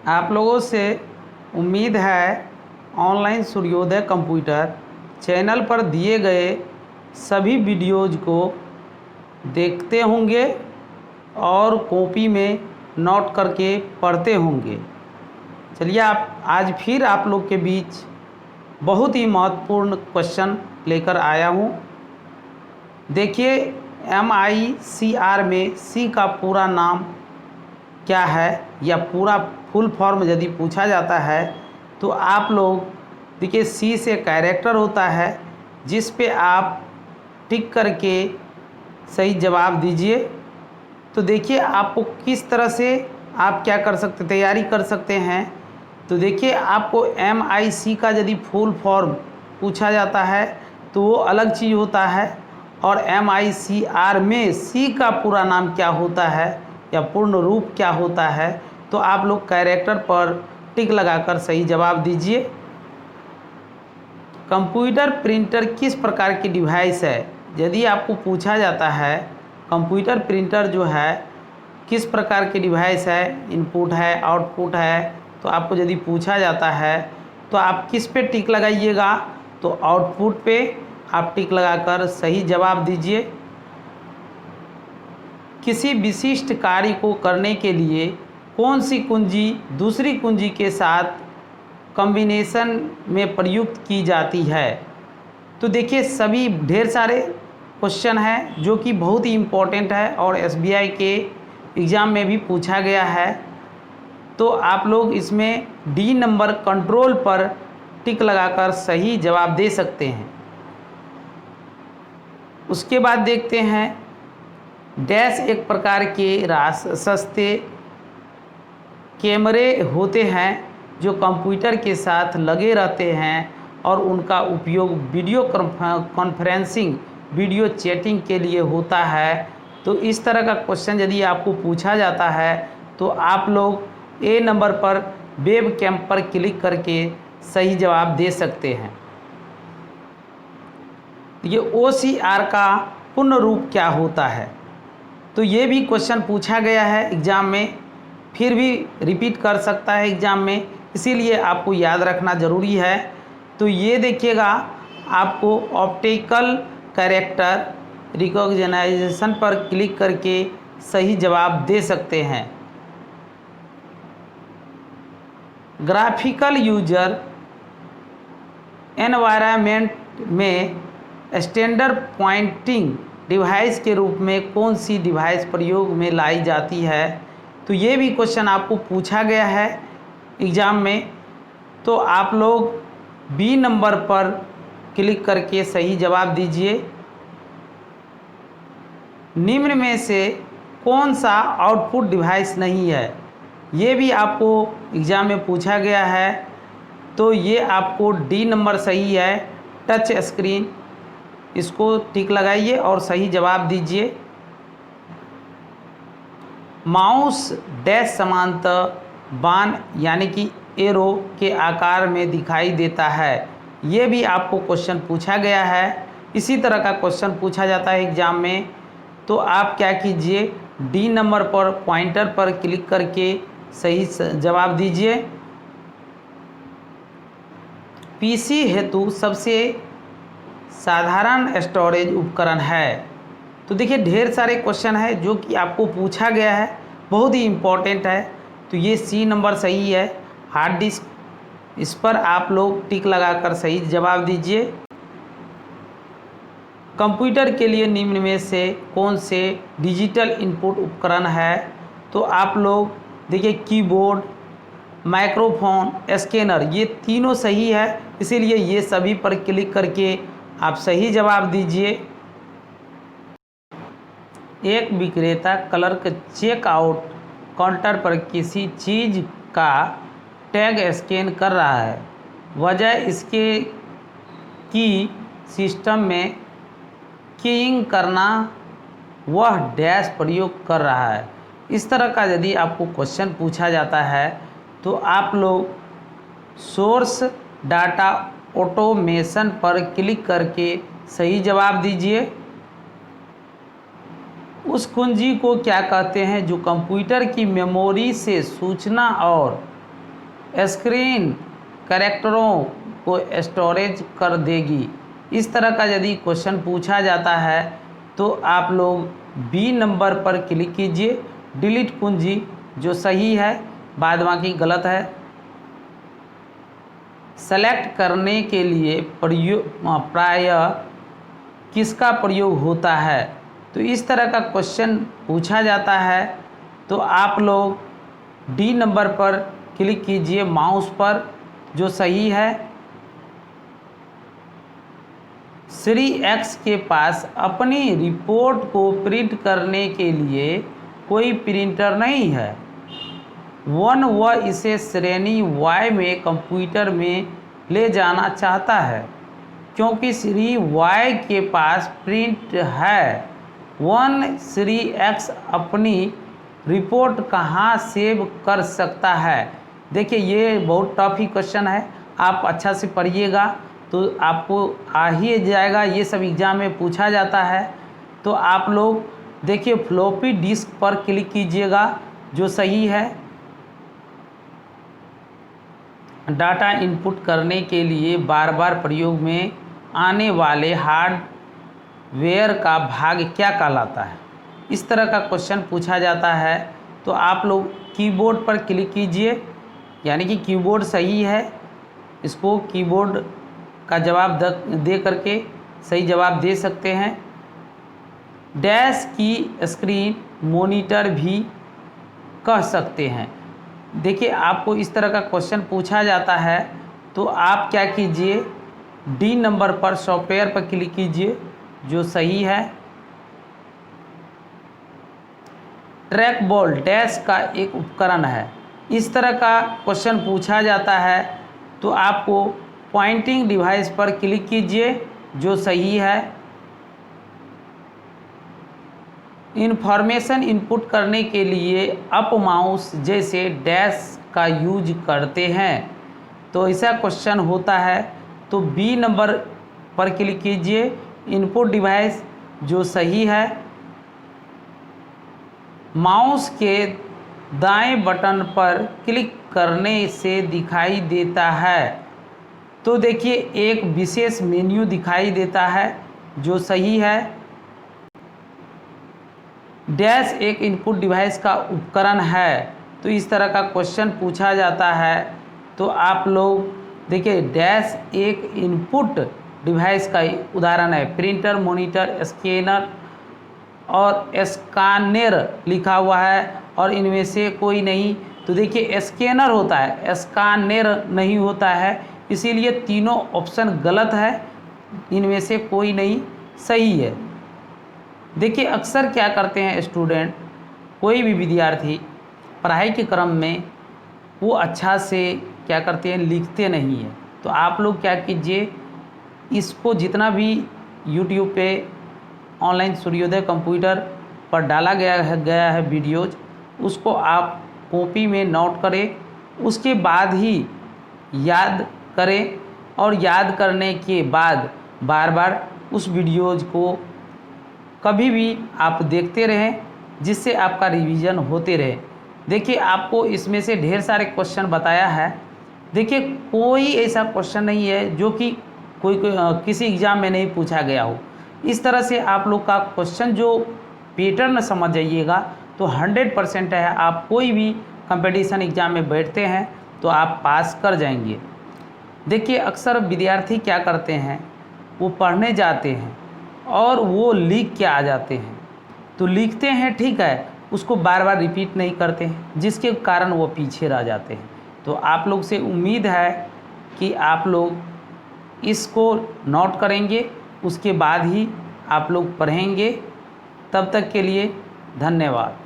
आप लोगों से उम्मीद है ऑनलाइन सूर्योदय कंप्यूटर चैनल पर दिए गए सभी वीडियोज़ को देखते होंगे और कॉपी में नोट करके पढ़ते होंगे। चलिए आज फिर आप लोग के बीच बहुत ही महत्वपूर्ण क्वेश्चन लेकर आया हूँ। देखिए MICR में सी का पूरा नाम क्या है या पूरा फुल फॉर्म यदि पूछा जाता है तो आप लोग देखिए सी से कैरेक्टर होता है जिस पे आप टिक करके सही जवाब दीजिए। तो देखिए आपको किस तरह से आप क्या कर सकते तैयारी कर सकते हैं। तो देखिए आपको MIC का यदि फुल फॉर्म पूछा जाता है तो वो अलग चीज़ होता है और MICR में सी का पूरा नाम क्या होता है या पूर्ण रूप क्या होता है तो आप लोग कैरेक्टर पर टिक लगाकर सही जवाब दीजिए। कंप्यूटर प्रिंटर किस प्रकार की डिवाइस है, यदि आपको पूछा जाता है कंप्यूटर प्रिंटर जो है किस प्रकार की डिवाइस है, इनपुट है आउटपुट है, तो आपको यदि पूछा जाता है तो आप किस पे टिक लगाइएगा, तो आउटपुट पे आप टिक लगाकर सही जवाब दीजिए। किसी विशिष्ट कार्य को करने के लिए कौन सी कुंजी दूसरी कुंजी के साथ कॉम्बिनेशन में प्रयुक्त की जाती है। तो देखिए सभी ढेर सारे क्वेश्चन हैं जो कि बहुत ही इम्पोर्टेंट है और SBI के एग्ज़ाम में भी पूछा गया है। तो आप लोग इसमें D नंबर कंट्रोल पर टिक लगाकर सही जवाब दे सकते हैं। उसके बाद देखते हैं डैश एक प्रकार के सस्ते कैमरे होते हैं जो कंप्यूटर के साथ लगे रहते हैं और उनका उपयोग वीडियो कॉन्फ्रेंसिंग वीडियो चैटिंग के लिए होता है। तो इस तरह का क्वेश्चन यदि आपको पूछा जाता है तो आप लोग A नंबर पर वेब कैम पर क्लिक करके सही जवाब दे सकते हैं। ये OCR का पूर्ण रूप क्या होता है, तो ये भी क्वेश्चन पूछा गया है एग्ज़ाम में, फिर भी रिपीट कर सकता है एग्ज़ाम में, इसीलिए आपको याद रखना ज़रूरी है। तो ये देखिएगा आपको ऑप्टिकल कैरेक्टर रिकॉग्निशन पर क्लिक करके सही जवाब दे सकते हैं। ग्राफिकल यूजर एनवायरनमेंट में स्टैंडर्ड पॉइंटिंग डिवाइस के रूप में कौन सी डिवाइस प्रयोग में लाई जाती है। तो ये भी क्वेश्चन आपको पूछा गया है एग्ज़ाम में। तो आप लोग B नंबर पर क्लिक करके सही जवाब दीजिए। निम्न में से कौन सा आउटपुट डिवाइस नहीं है, ये भी आपको एग्ज़ाम में पूछा गया है। तो ये आपको D नंबर सही है, टच स्क्रीन, इसको टिक लगाइए और सही जवाब दीजिए। माउस डैश समांतर बाण यानी कि एरो के आकार में दिखाई देता है, ये भी आपको क्वेश्चन पूछा गया है। इसी तरह का क्वेश्चन पूछा जाता है एग्ज़ाम में। तो आप क्या कीजिए D नंबर पर पॉइंटर पर क्लिक करके सही जवाब दीजिए। PC हेतु सबसे साधारण स्टोरेज उपकरण है। तो देखिए ढेर सारे क्वेश्चन है जो कि आपको पूछा गया है, बहुत ही इम्पोर्टेंट है। तो ये C नंबर सही है, हार्ड डिस्क, इस पर आप लोग टिक लगाकर सही जवाब दीजिए। कंप्यूटर के लिए निम्न में से कौन से डिजिटल इनपुट उपकरण है, तो आप लोग देखिए कीबोर्ड, माइक्रोफोन, स्कैनर, ये तीनों सही है, इसीलिए ये सभी पर क्लिक करके आप सही जवाब दीजिए। एक विक्रेता क्लर्क चेकआउट काउंटर पर किसी चीज़ का टैग स्कैन कर रहा है, वजह इसके कि सिस्टम में कीइंग करना वह डैश प्रयोग कर रहा है। इस तरह का यदि आपको क्वेश्चन पूछा जाता है तो आप लोग सोर्स डाटा ऑटोमेशन पर क्लिक करके सही जवाब दीजिए। उस कुंजी को क्या कहते हैं जो कंप्यूटर की मेमोरी से सूचना और स्क्रीन कैरेक्टरों को स्टोरेज कर देगी। इस तरह का यदि क्वेश्चन पूछा जाता है तो आप लोग बी नंबर पर क्लिक कीजिए, डिलीट कुंजी, जो सही है, बाद बाकी गलत है। सेलेक्ट करने के लिए प्रायः किसका प्रयोग होता है? तो इस तरह का क्वेश्चन पूछा जाता है तो आप लोग डी नंबर पर क्लिक कीजिए माउस पर, जो सही है। श्री एक्स के पास अपनी रिपोर्ट को प्रिंट करने के लिए कोई प्रिंटर नहीं है। वह इसे श्रेणी वाई में कंप्यूटर में ले जाना चाहता है क्योंकि श्री वाई के पास प्रिंट है। श्री एक्स अपनी रिपोर्ट कहाँ सेव कर सकता है? देखिए ये बहुत टफ ही क्वेश्चन है, आप अच्छा से पढ़िएगा तो आपको आ ही जाएगा। ये सब एग्जाम में पूछा जाता है। तो आप लोग देखिए फ्लॉपी डिस्क पर क्लिक कीजिएगा, जो सही है। डाटा इनपुट करने के लिए बार बार प्रयोग में आने वाले हार्डवेयर का भाग क्या कहलाता है? इस तरह का क्वेश्चन पूछा जाता है तो आप लोग कीबोर्ड पर क्लिक कीजिए, यानी कि कीबोर्ड सही है। इसको कीबोर्ड का जवाब दे करके सही जवाब दे सकते हैं। डैश की स्क्रीन मॉनिटर भी कह सकते हैं। देखिए आपको इस तरह का क्वेश्चन पूछा जाता है तो आप क्या कीजिए, डी नंबर पर सॉफ्टवेयर पर क्लिक कीजिए, जो सही है। ट्रैक बॉल डैश का एक उपकरण है। इस तरह का क्वेश्चन पूछा जाता है तो आपको पॉइंटिंग डिवाइस पर क्लिक कीजिए, जो सही है। इंफॉर्मेशन इनपुट करने के लिए अप माउस जैसे डैश का यूज करते हैं। तो ऐसा क्वेश्चन होता है तो बी नंबर पर क्लिक कीजिए, इनपुट डिवाइस, जो सही है। माउस के दाएं बटन पर क्लिक करने से दिखाई देता है। तो देखिए एक विशेष मेन्यू दिखाई देता है, जो सही है। डैश एक इनपुट डिवाइस का उपकरण है। तो इस तरह का क्वेश्चन पूछा जाता है तो आप लोग देखिए डैश एक इनपुट डिवाइस का उदाहरण है। प्रिंटर, मॉनिटर, स्कैनर और स्कैनर लिखा हुआ है और इनमें से कोई नहीं। तो देखिए स्कैनर होता है, स्कैनर नहीं होता है, इसीलिए तीनों ऑप्शन गलत है, इनमें से कोई नहीं सही है। देखिए अक्सर क्या करते हैं स्टूडेंट, कोई भी विद्यार्थी पढ़ाई के क्रम में वो अच्छा से क्या करते हैं, लिखते नहीं है। तो आप लोग क्या कीजिए, इसको जितना भी यूट्यूब पे ऑनलाइन सूर्योदय कंप्यूटर पर डाला गया है वीडियोज, उसको आप कॉपी में नोट करें, उसके बाद ही याद करें और याद करने के बाद बार बार उस वीडियोज को कभी भी आप देखते रहें, जिससे आपका रिवीजन होते रहे। देखिए आपको इसमें से ढेर सारे क्वेश्चन बताया है। देखिए कोई ऐसा क्वेश्चन नहीं है जो कि किसी एग्ज़ाम में नहीं पूछा गया हो। इस तरह से आप लोग का क्वेश्चन जो पैटर्न समझ जाइएगा तो 100% है। आप कोई भी कंपटीशन एग्ज़ाम में बैठते हैं तो आप पास कर जाएंगे। देखिए अक्सर विद्यार्थी क्या करते हैं, वो पढ़ने जाते हैं और वो लिख के आ जाते हैं। तो लिखते हैं ठीक है, उसको बार बार रिपीट नहीं करते हैं, जिसके कारण वो पीछे रह जाते हैं। तो आप लोग से उम्मीद है कि आप लोग इसको नोट करेंगे, उसके बाद ही आप लोग पढ़ेंगे। तब तक के लिए धन्यवाद।